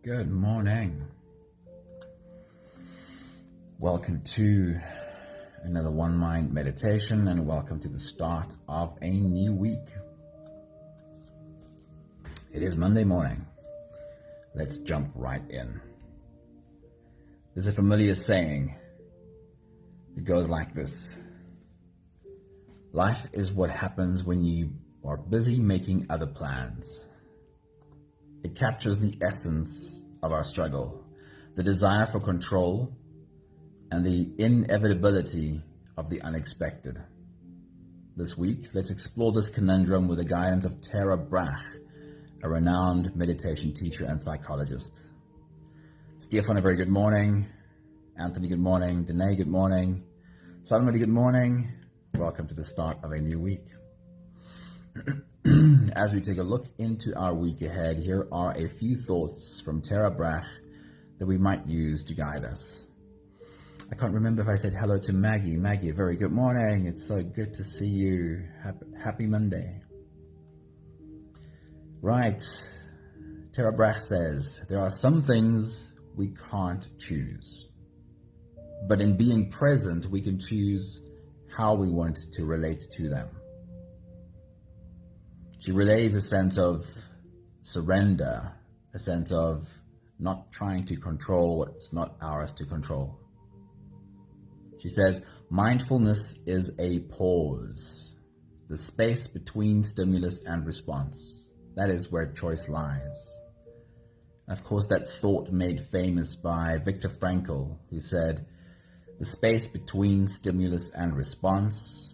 Good morning. Welcome to another One Mind meditation and welcome to the start of a new week. It is Monday morning. Let's jump right in. There's a familiar saying. It goes like this. Life is what happens when you are busy making other plans. It captures the essence of our struggle, the desire for control, and the inevitability of the unexpected. This week, let's explore this conundrum with the guidance of Tara Brach, a renowned meditation teacher and psychologist. Stefan, a very good morning. Anthony, good morning. Danae, good morning. Salmody, good morning. Welcome to the start of a new week. As we take a look into our week ahead, here are a few thoughts from Tara Brach that we might use to guide us. I can't remember if I said hello to Maggie. Maggie, very good morning. It's so good to see you. Happy Monday. Right. Tara Brach says, there are some things we can't choose. But in being present, we can choose how we want to relate to them. She relays a sense of surrender, a sense of not trying to control what's not ours to control. She says, mindfulness is a pause, the space between stimulus and response. That is where choice lies. And of course, that thought made famous by Viktor Frankl, who said, the space between stimulus and response,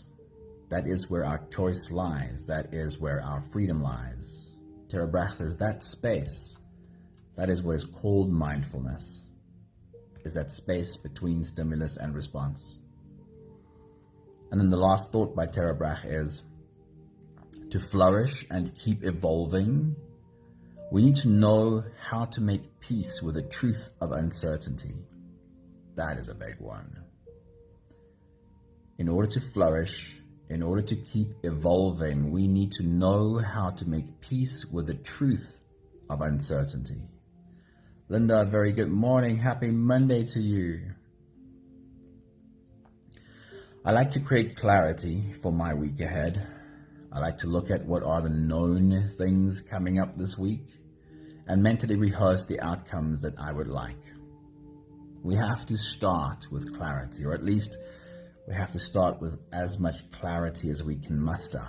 that is where our choice lies. That is where our freedom lies. Tara Brach says that space, that is what is called mindfulness, is that space between stimulus and response. And then the last thought by Tara Brach is, to flourish and keep evolving, we need to know how to make peace with the truth of uncertainty. That is a big one. In order to flourish, in order to keep evolving, we need to know how to make peace with the truth of uncertainty. Linda, very good morning. Happy Monday to you. I like to create clarity for my week ahead. I like to look at what are the known things coming up this week and mentally rehearse the outcomes that I would like. We have to start with clarity, or at least we have to start with as much clarity as we can muster.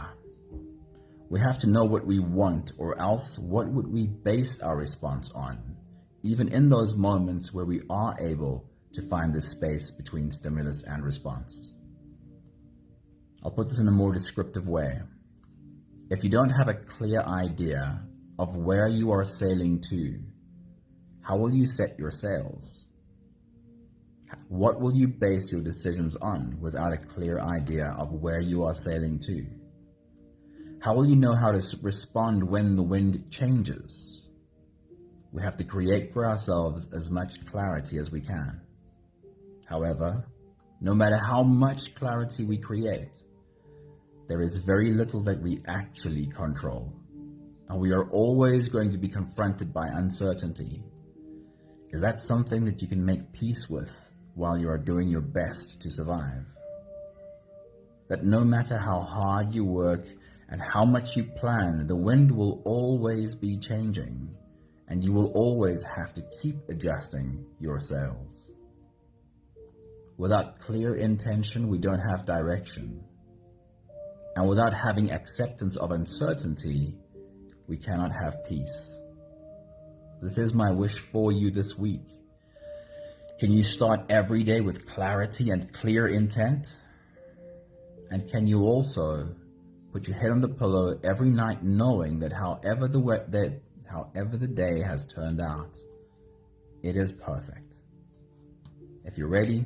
We have to know what we want, or else what would we base our response on, even in those moments where we are able to find this space between stimulus and response. I'll put this in a more descriptive way. If you don't have a clear idea of where you are sailing to, how will you set your sails? What will you base your decisions on without a clear idea of where you are sailing to? How will you know how to respond when the wind changes? We have to create for ourselves as much clarity as we can. However, no matter how much clarity we create, there is very little that we actually control, and we are always going to be confronted by uncertainty. Is that something that you can make peace with while you are doing your best to survive? That no matter how hard you work and how much you plan, the wind will always be changing, and you will always have to keep adjusting your sails. Without clear intention, we don't have direction. And without having acceptance of uncertainty, we cannot have peace. This is my wish for you this week. Can you start every day with clarity and clear intent? And can you also put your head on the pillow every night knowing that however the day has turned out, it is perfect? If you're ready,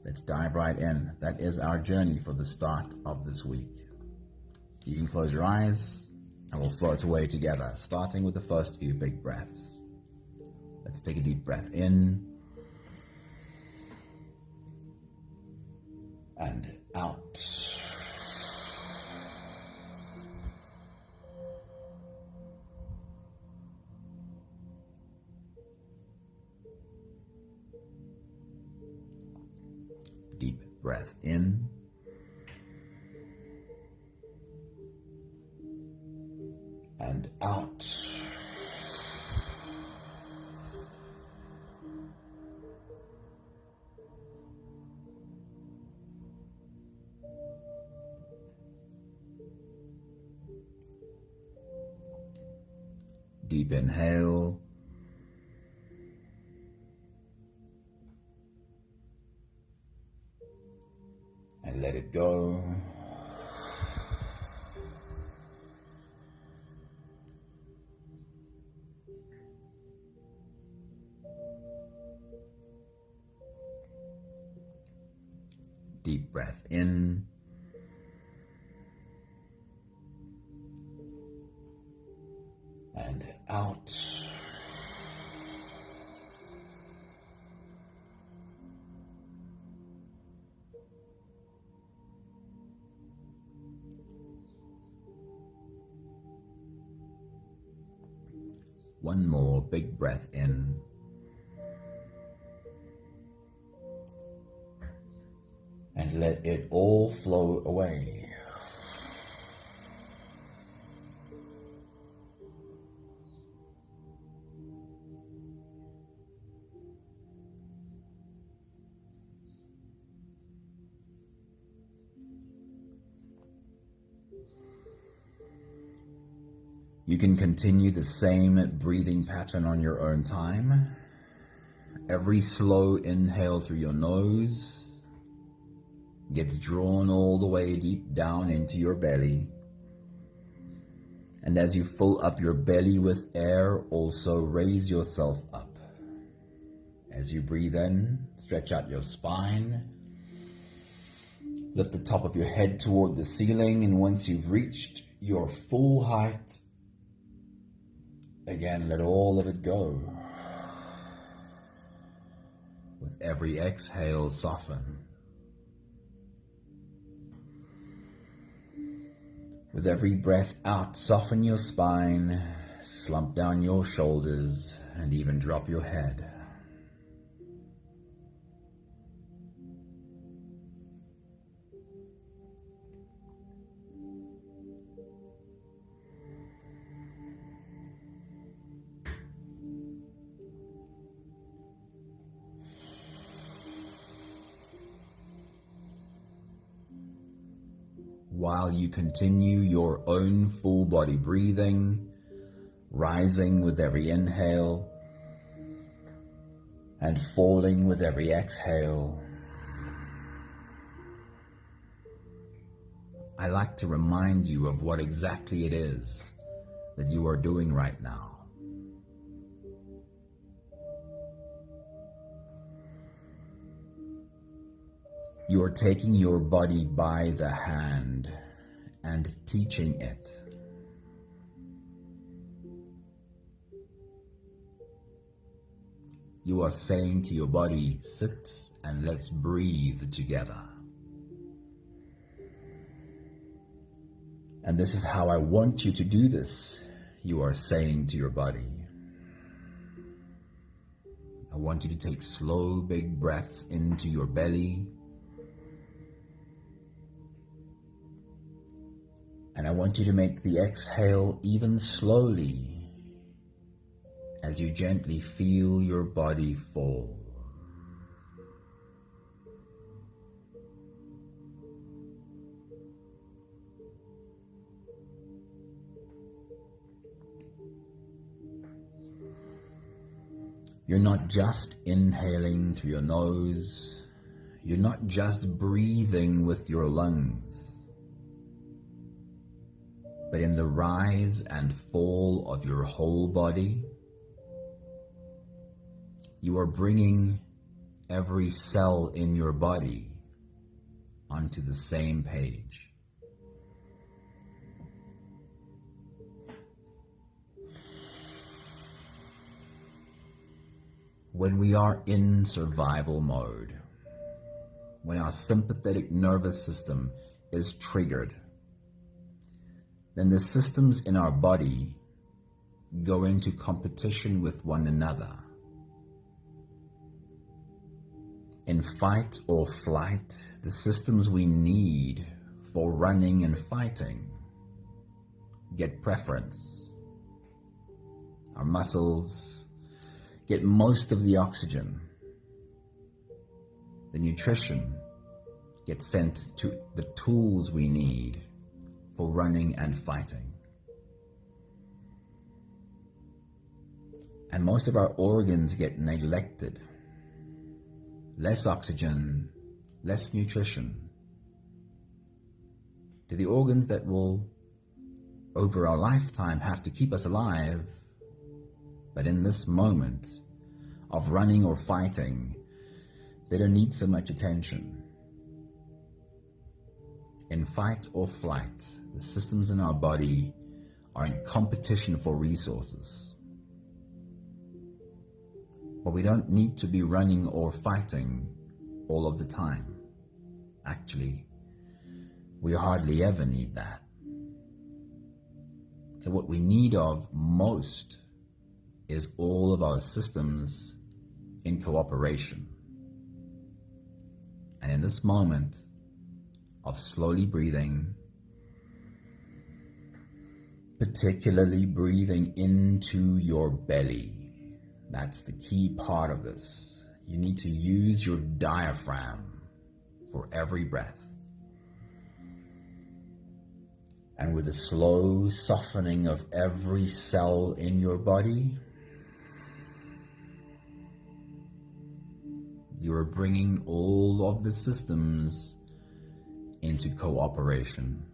let's dive right in. That is our journey for the start of this week. You can close your eyes and we'll float away together, starting with the first few big breaths. Let's take a deep breath in and out. breath in. And out. Deep inhale. And let it go. Deep breath in. And out. One more big breath in. And let it all flow away. You can continue the same breathing pattern on your own time. Every slow inhale through your nose gets drawn all the way deep down into your belly. And as you fill up your belly with air, also raise yourself up. As you breathe in, stretch out your spine. Lift the top of your head toward the ceiling, and once you've reached your full height, again, let all of it go. With every exhale, soften. With every breath out, soften your spine, slump down your shoulders, and even drop your head. While you continue your own full body breathing, rising with every inhale and falling with every exhale, I like to remind you of what exactly it is that you are doing right now. You are taking your body by the hand and teaching it. You are saying to your body, sit and let's breathe together. And this is how I want you to do this, you are saying to your body. I want you to take slow, big breaths into your belly. And I want you to make the exhale even slowly as you gently feel your body fall. You're not just inhaling through your nose. You're not just breathing with your lungs. But in the rise and fall of your whole body, you are bringing every cell in your body onto the same page. When we are in survival mode, when our sympathetic nervous system is triggered, then the systems in our body go into competition with one another. In fight or flight, the systems we need for running and fighting get preference. Our muscles get most of the oxygen. The nutrition gets sent to the tools we need for running and fighting. And most of our organs get neglected. Less oxygen, less nutrition. To the organs that will, over our lifetime, have to keep us alive, but in this moment of running or fighting, they don't need so much attention. In fight or flight, the systems in our body are in competition for resources. But we don't need to be running or fighting all of the time. Actually, we hardly ever need that. So what we need of most is all of our systems in cooperation. And in this moment of slowly breathing, particularly breathing into your belly, that's the key part of this. You need to use your diaphragm for every breath. And with a slow softening of every cell in your body, you are bringing all of the systems into cooperation.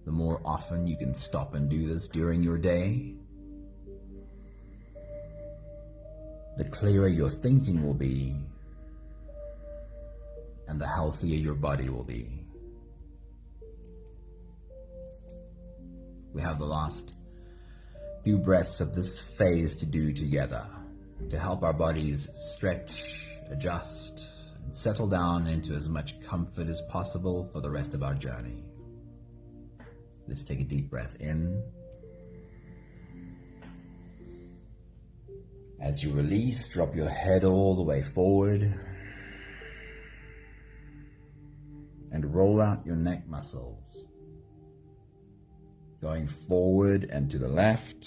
The more often you can stop and do this during your day, the clearer your thinking will be, and the healthier your body will be. We have the last few breaths of this phase to do together to help our bodies stretch, adjust, and settle down into as much comfort as possible for the rest of our journey. Let's take a deep breath in. As you release, drop your head all the way forward and roll out your neck muscles, going forward and to the left,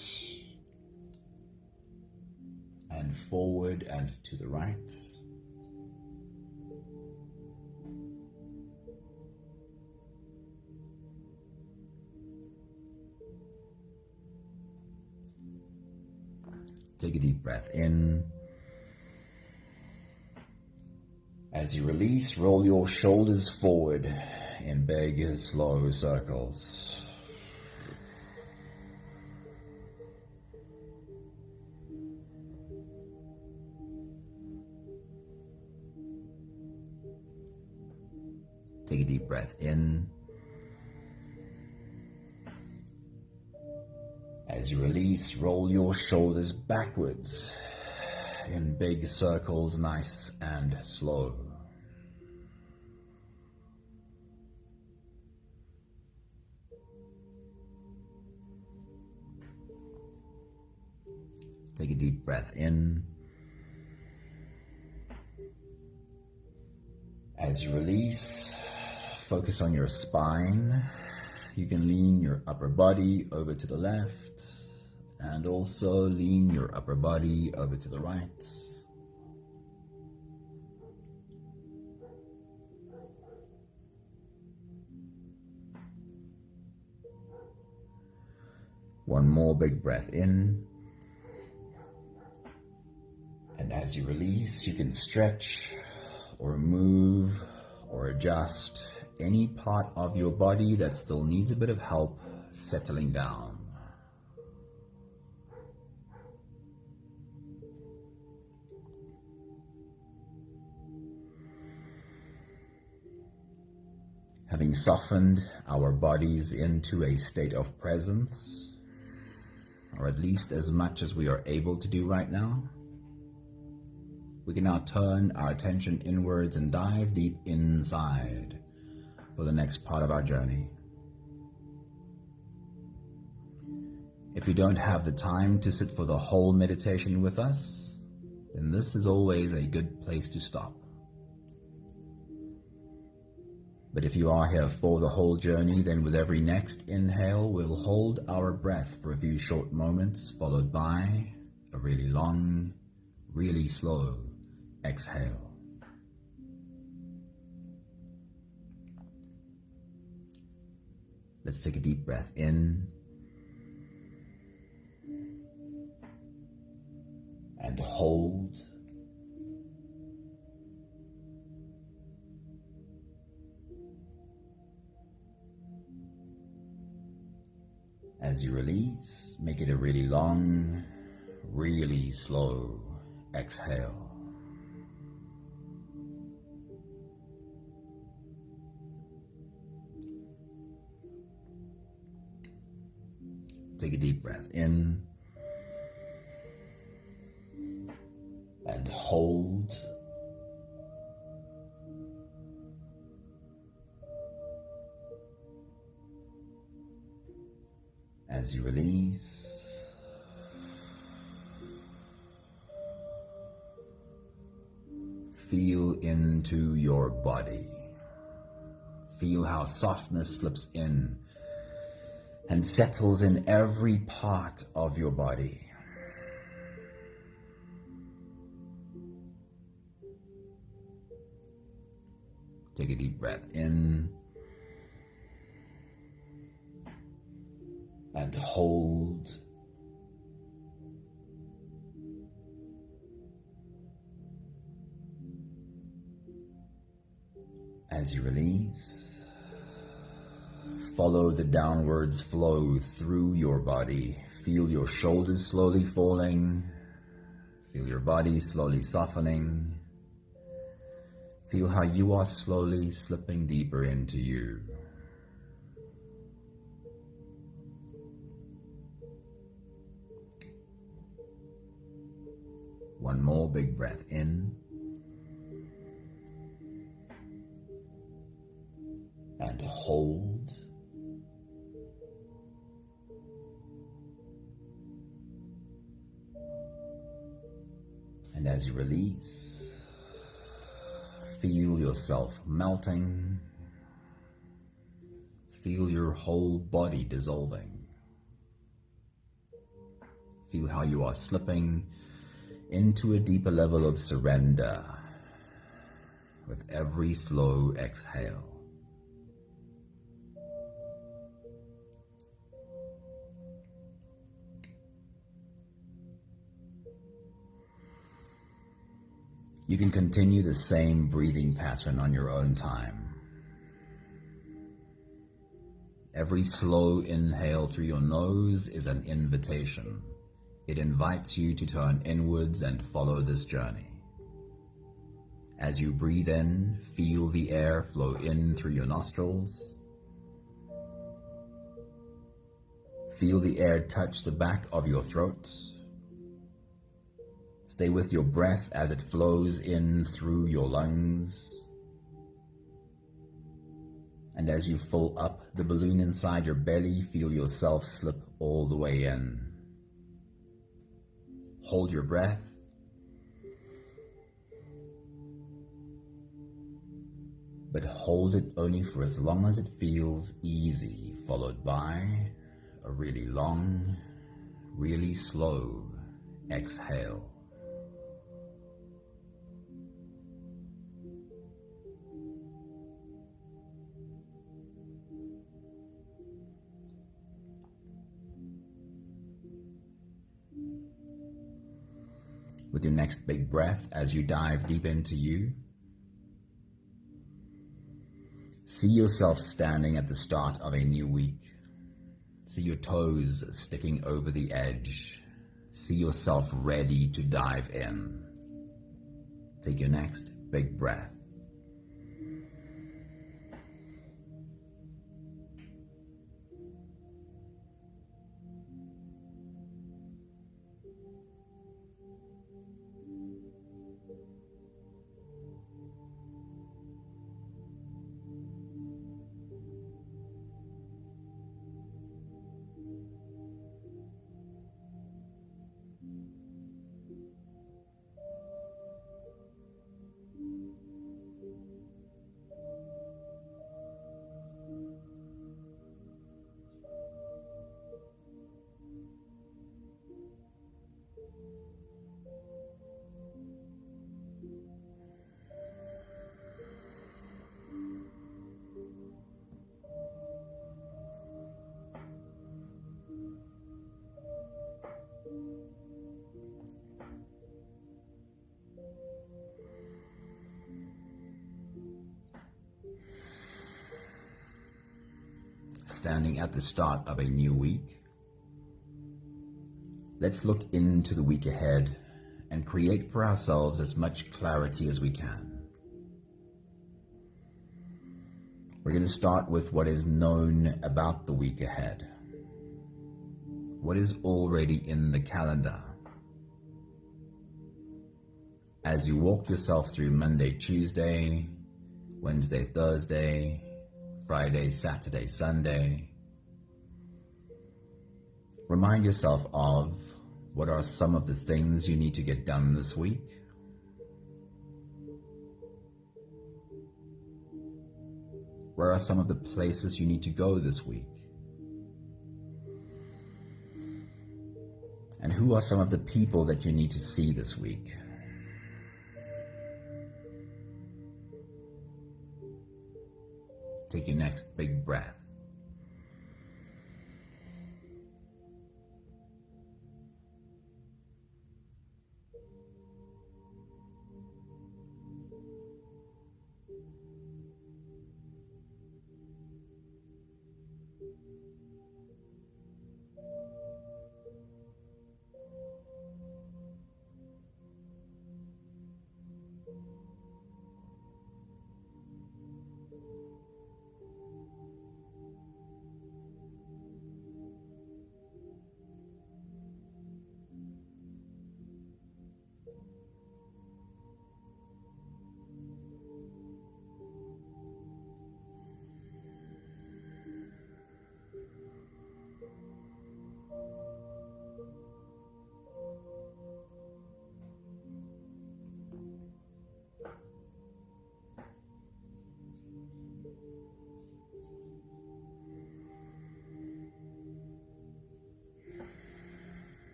and forward and to the right. Take a deep breath in. As you release, roll your shoulders forward in big, slow circles. Take a deep breath in. As you release, roll your shoulders backwards in big circles, nice and slow. Take a deep breath in. As you release, focus on your spine. You can lean your upper body over to the left and also lean your upper body over to the right. One more big breath in. And as you release, you can stretch or move or adjust any part of your body that still needs a bit of help settling down. Having softened our bodies into a state of presence, or at least as much as we are able to do right now, we can now turn our attention inwards and dive deep inside for the next part of our journey. If you don't have the time to sit for the whole meditation with us, then this is always a good place to stop. But if you are here for the whole journey, then with every next inhale, we'll hold our breath for a few short moments, followed by a really long, really slow exhale. Let's take a deep breath in and hold. As you release, make it a really long, really slow exhale. Take a deep breath in and hold. As you release, feel into your body. Feel how softness slips in and settles in every part of your body. Take a deep breath in and hold. As you release, follow the downwards flow through your body. Feel your shoulders slowly falling. Feel your body slowly softening. Feel how you are slowly slipping deeper into you. One more big breath in and hold. And as you release, feel yourself melting. Feel your whole body dissolving. Feel how you are slipping into a deeper level of surrender with every slow exhale. You can continue the same breathing pattern on your own time. Every slow inhale through your nose is an invitation. It invites you to turn inwards and follow this journey. As you breathe in, feel the air flow in through your nostrils. Feel the air touch the back of your throat. Stay with your breath as it flows in through your lungs. And as you fill up the balloon inside your belly, feel yourself slip all the way in. Hold your breath. But hold it only for as long as it feels easy, followed by a really long, really slow exhale. With your next big breath, as you dive deep into you, see yourself standing at the start of a new week. See your toes sticking over the edge. See yourself ready to dive in. Take your next big breath. standing at the start of a new week. Let's look into the week ahead and create for ourselves as much clarity as we can. We're going to start with what is known about the week ahead. What is already in the calendar? As you walk yourself through Monday, Tuesday, Wednesday, Thursday, Friday, Saturday, Sunday, remind yourself of what are some of the things you need to get done this week. Where are some of the places you need to go this week? And who are some of the people that you need to see this week? Take your next big breath.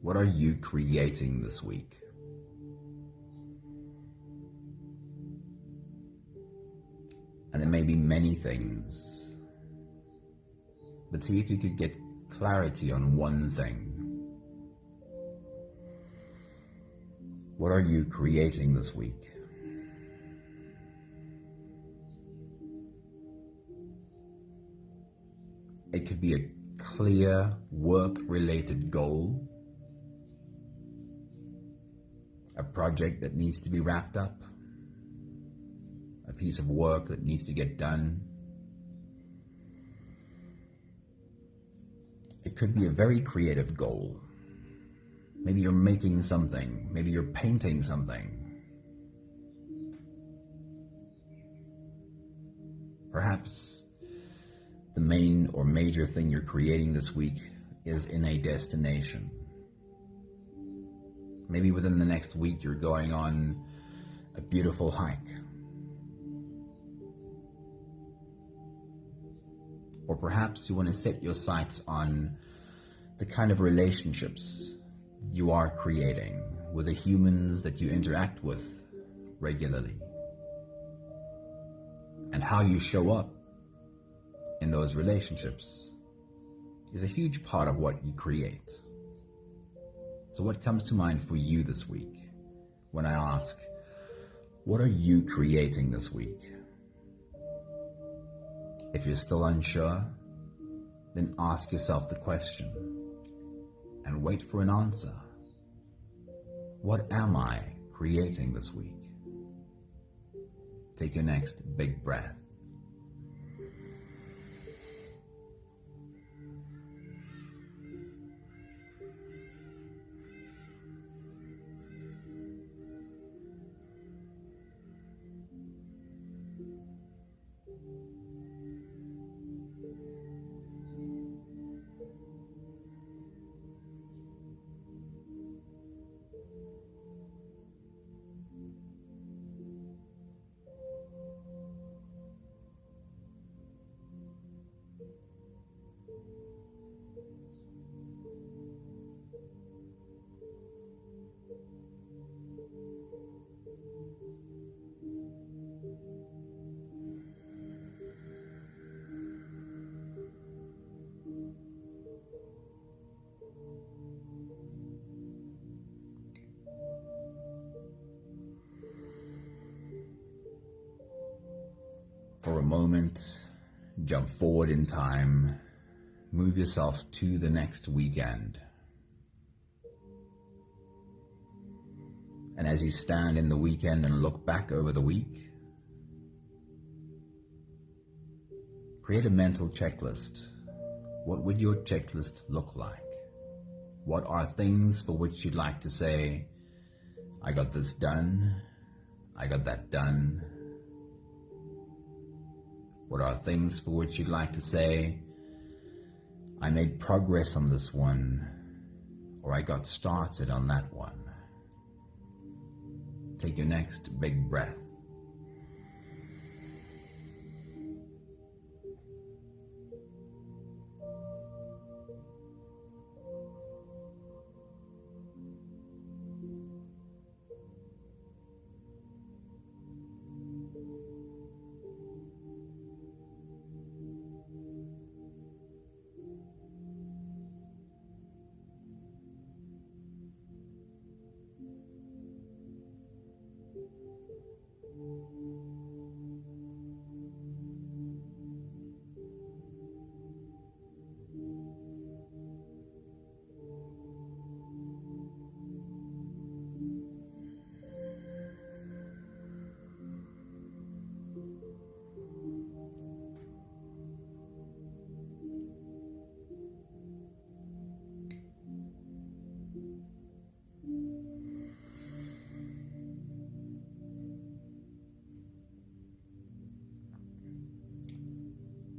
What are you creating this week? And there may be many things, but see if you could get clarity on one thing. What are you creating this week? It could be a clear work-related goal, a project that needs to be wrapped up, a piece of work that needs to get done. It could be a very creative goal. Maybe you're making something, maybe you're painting something. Perhaps the main or major thing you're creating this week is in a destination. Maybe within the next week you're going on a beautiful hike. Or perhaps you want to set your sights on the kind of relationships you are creating with the humans that you interact with regularly. And how you show up in those relationships is a huge part of what you create. So what comes to mind for you this week when I ask, what are you creating this week? If you're still unsure, then ask yourself the question and wait for an answer. What am I creating this week? Take your next big breath. a moment, jump forward in time, move yourself to the next weekend. And as you stand in the weekend and look back over the week, create a mental checklist. What would your checklist look like? What are things for which you'd like to say, I got this done, I got that done? What are things for which you'd like to say, I made progress on this one, or I got started on that one? Take your next big breath.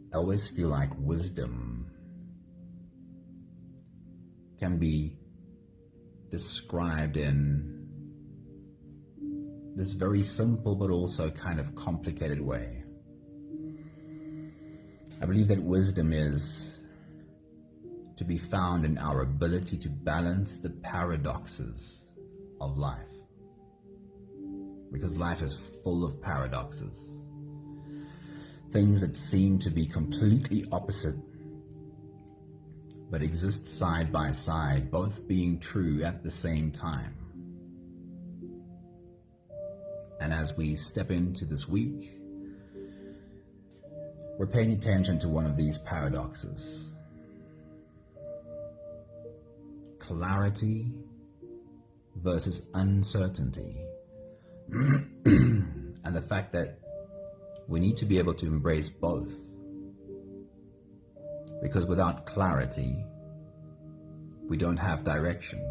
I always feel like wisdom can be described in this very simple but also kind of complicated way. I believe that wisdom is to be found in our ability to balance the paradoxes of life, because life is full of paradoxes. Things that seem to be completely opposite but exist side by side, both being true at the same time. And as we step into this week, we're paying attention to one of these paradoxes. Clarity versus uncertainty. And the fact that we need to be able to embrace both, because without clarity, we don't have direction.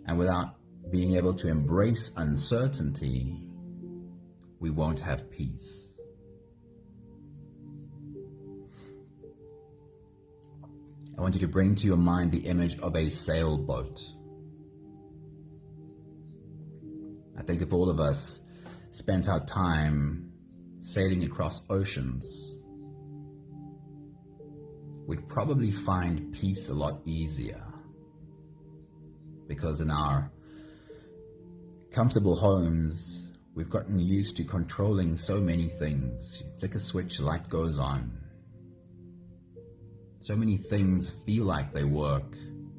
And without being able to embrace uncertainty, we won't have peace. I want you to bring to your mind the image of a sailboat. I think if all of us spent our time sailing across oceans, we'd probably find peace a lot easier, because in our comfortable homes, we've gotten used to controlling so many things. You flick a switch, the light goes on. So many things feel like they work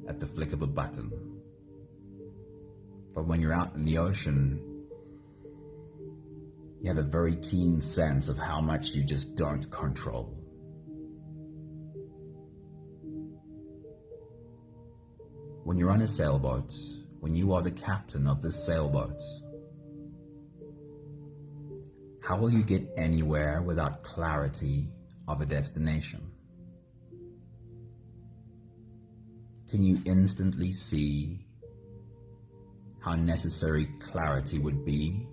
at the flick of a button. But when you're out in the ocean, you have a very keen sense of how much you just don't control. When you're on a sailboat, when you are the captain of this sailboat, how will you get anywhere without clarity of a destination? Can you instantly see how necessary clarity would be?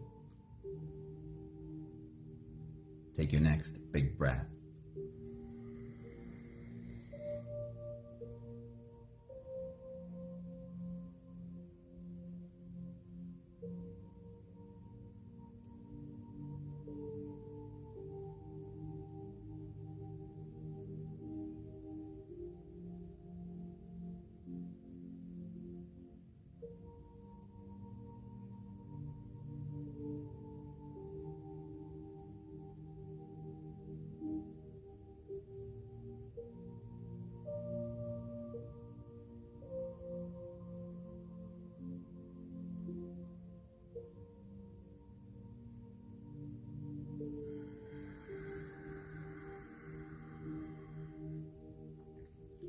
Take your next big breath.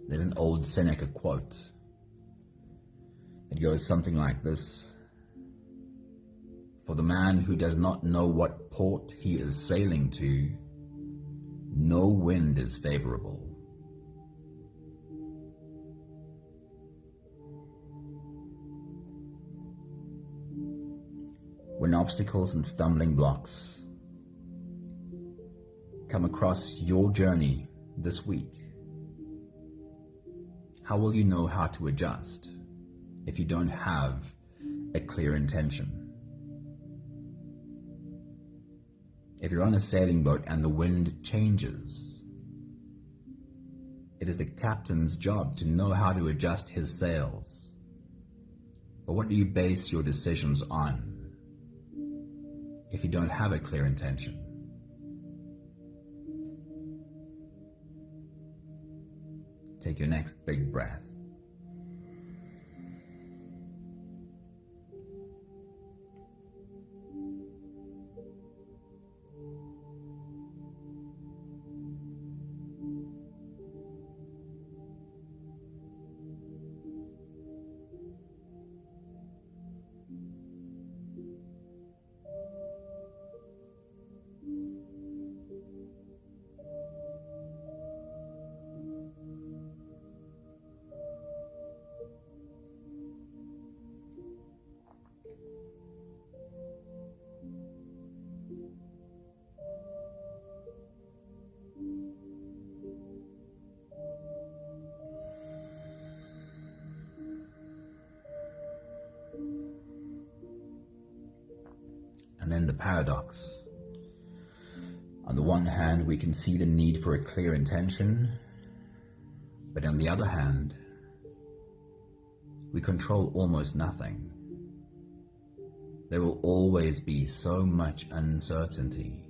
There's an old Seneca quote. It goes something like this: "For the man who does not know what port he is sailing to, no wind is favorable." When obstacles and stumbling blocks come across your journey this week, how will you know how to adjust if you don't have a clear intention? If you're on a sailing boat and the wind changes, it is the captain's job to know how to adjust his sails. But what do you base your decisions on if you don't have a clear intention? Take your next big breath. And then the paradox. On the one hand, we can see the need for a clear intention, but on the other hand, we control almost nothing. There will always be so much uncertainty.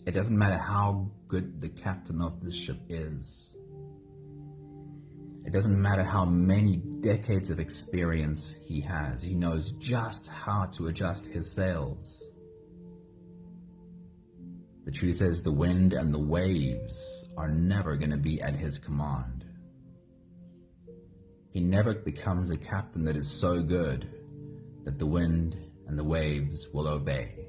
It doesn't matter how good the captain of this ship is. It doesn't matter how many decades of experience he has. He knows just how to adjust his sails. The truth is, the wind and the waves are never going to be at his command. He never becomes a captain that is so good that the wind and the waves will obey.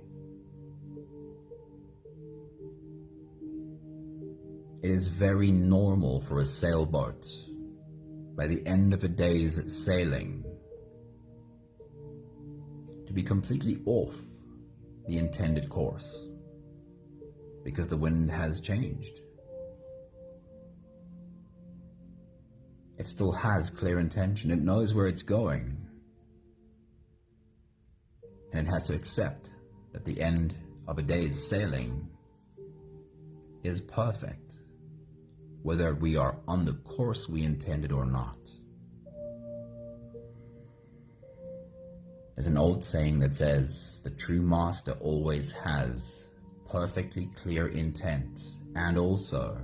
It is very normal for a sailboat, by the end of a day's sailing, to be completely off the intended course, because the wind has changed. It still has clear intention. It knows where it's going, and it has to accept that the end of a day's sailing is perfect, whether we are on the course we intended or not. There's an old saying that says, the true master always has perfectly clear intent, and also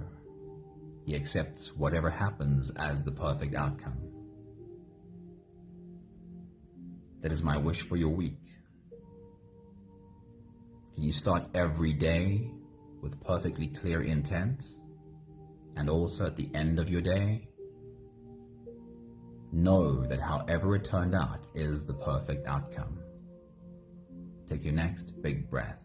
he accepts whatever happens as the perfect outcome. That is my wish for your week. Can you start every day with perfectly clear intent? And also at the end of your day, know that however it turned out is the perfect outcome. Take your next big breath.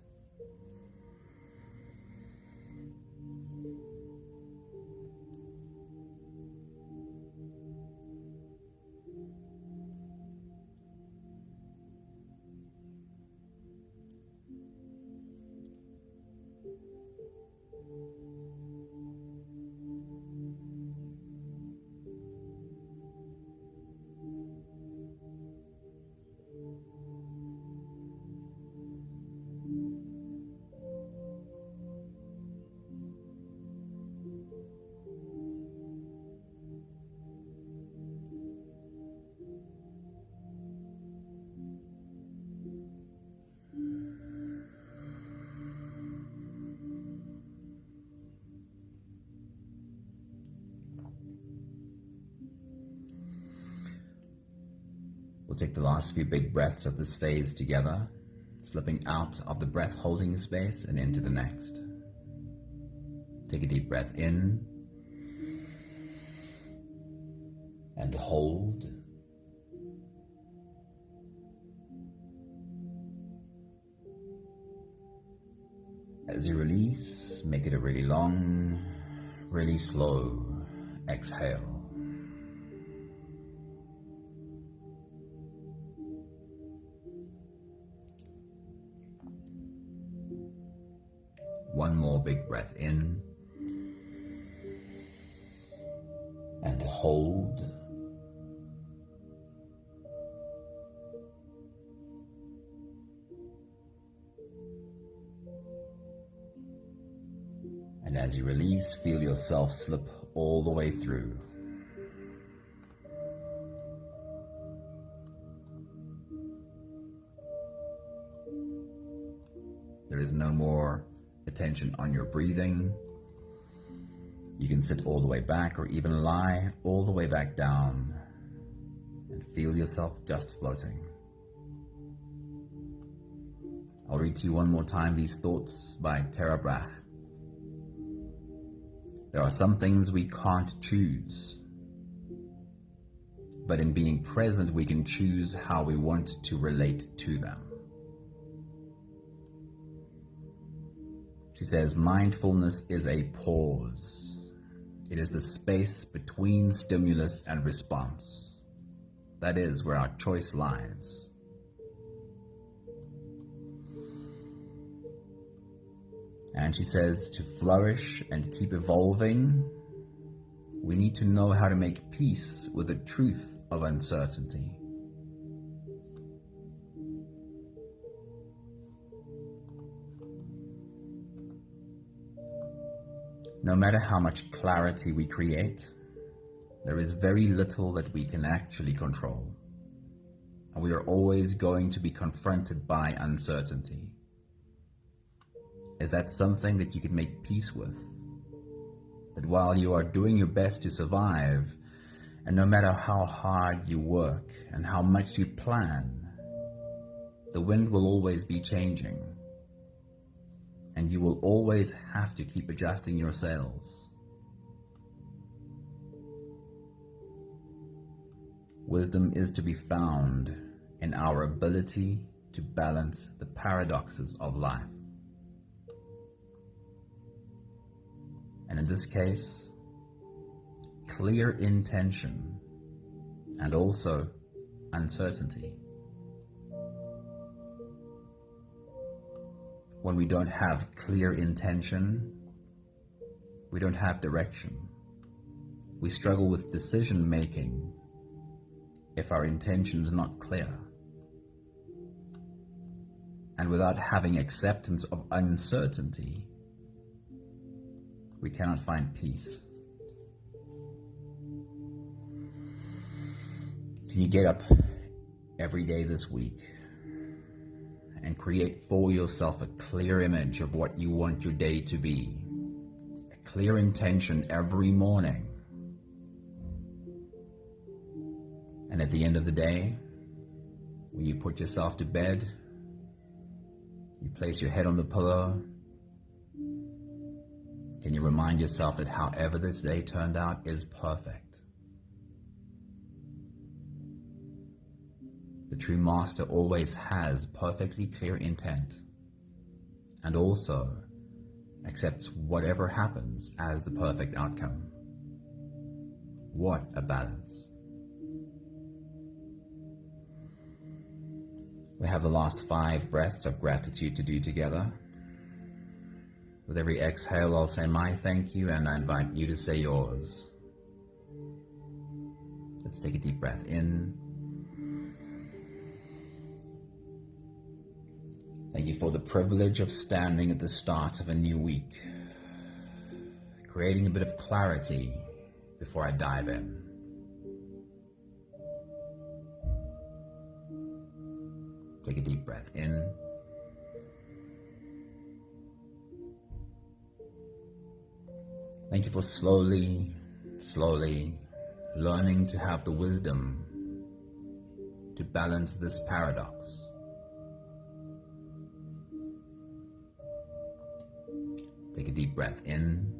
We'll take the last few big breaths of this phase together, slipping out of the breath holding space and into the next. Take a deep breath in and hold. As you release, make it a really long, really slow exhale. One more big breath in and hold. And as you release, feel yourself slip all the way through. There is no more attention on your breathing. You can sit all the way back or even lie all the way back down and feel yourself just floating. I'll read to you one more time these thoughts by Tara Brach. There are some things we can't choose, but in being present we can choose how we want to relate to them. She says, mindfulness is a pause. It is the space between stimulus and response. That is where our choice lies. And she says, to flourish and keep evolving, we need to know how to make peace with the truth of uncertainty. No matter how much clarity we create, there is very little that we can actually control. And we are always going to be confronted by uncertainty. Is that something that you can make peace with? That while you are doing your best to survive, and no matter how hard you work and how much you plan, the wind will always be changing. And you will always have to keep adjusting your sails. Wisdom is to be found in our ability to balance the paradoxes of life. And in this case, clear intention and also uncertainty. When we don't have clear intention, we don't have direction. We struggle with decision making if our intention is not clear. And without having acceptance of uncertainty, we cannot find peace. Can you get up every day this week and create for yourself a clear image of what you want your day to be? A clear intention every morning. And at the end of the day, when you put yourself to bed, you place your head on the pillow, can you remind yourself that however this day turned out is perfect? The true master always has perfectly clear intent and also accepts whatever happens as the perfect outcome. What a balance. We have the last 5 breaths of gratitude to do together. With every exhale, I'll say my thank you, and I invite you to say yours. Let's take a deep breath in. Thank you for the privilege of standing at the start of a new week, creating a bit of clarity before I dive in. Take a deep breath in. Thank you for slowly learning to have the wisdom to balance this paradox. Take a deep breath in.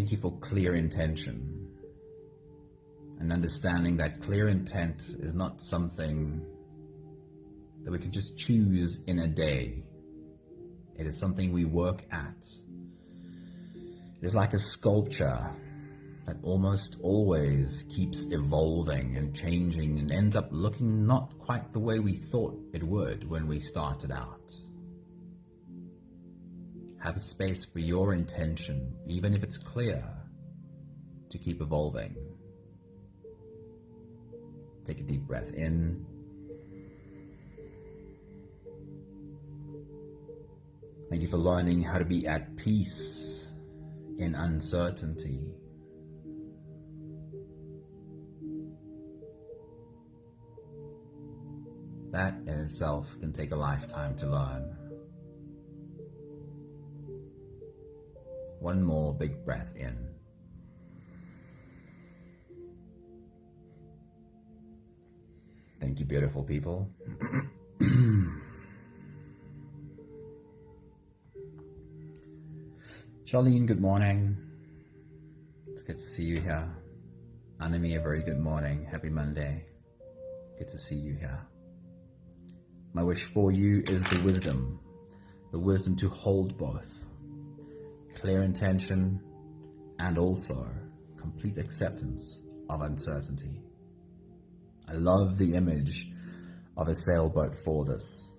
Thank you for clear intention and understanding that clear intent is not something that we can just choose in a day. It is something we work at. It is like a sculpture that almost always keeps evolving and changing and ends up looking not quite the way we thought it would when we started out. Have a space for your intention, even if it's clear, to keep evolving. Take a deep breath in. Thank you for learning how to be at peace in uncertainty. That in itself can take a lifetime to learn. One more big breath in. Thank you, beautiful people. Charlene, good morning. It's good to see you here. Anami, a very good morning. Happy Monday. Good to see you here. My wish for you is the wisdom to hold both. Clear intention and also complete acceptance of uncertainty. I love the image of a sailboat for this.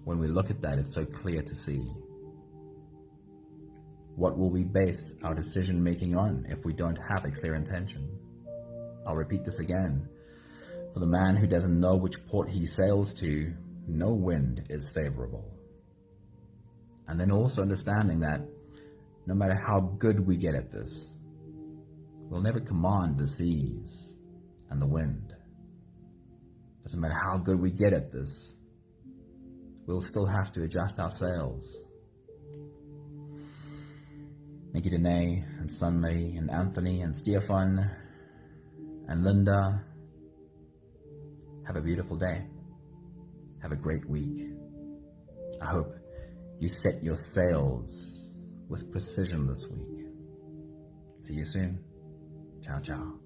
When we look at that, it's so clear to see. What will we base our decision making on if we don't have a clear intention? I'll repeat this again. For the man who doesn't know which port he sails to, no wind is favorable. And then also understanding that no matter how good we get at this, we'll never command the seas and the wind. Doesn't matter how good we get at this, we'll still have to adjust our sails. Thank you, Danae and Sunmay and Anthony and Stefan and Linda. Have a beautiful day. Have a great week. I hope you set your sails with precision this week. See you soon. Ciao, ciao.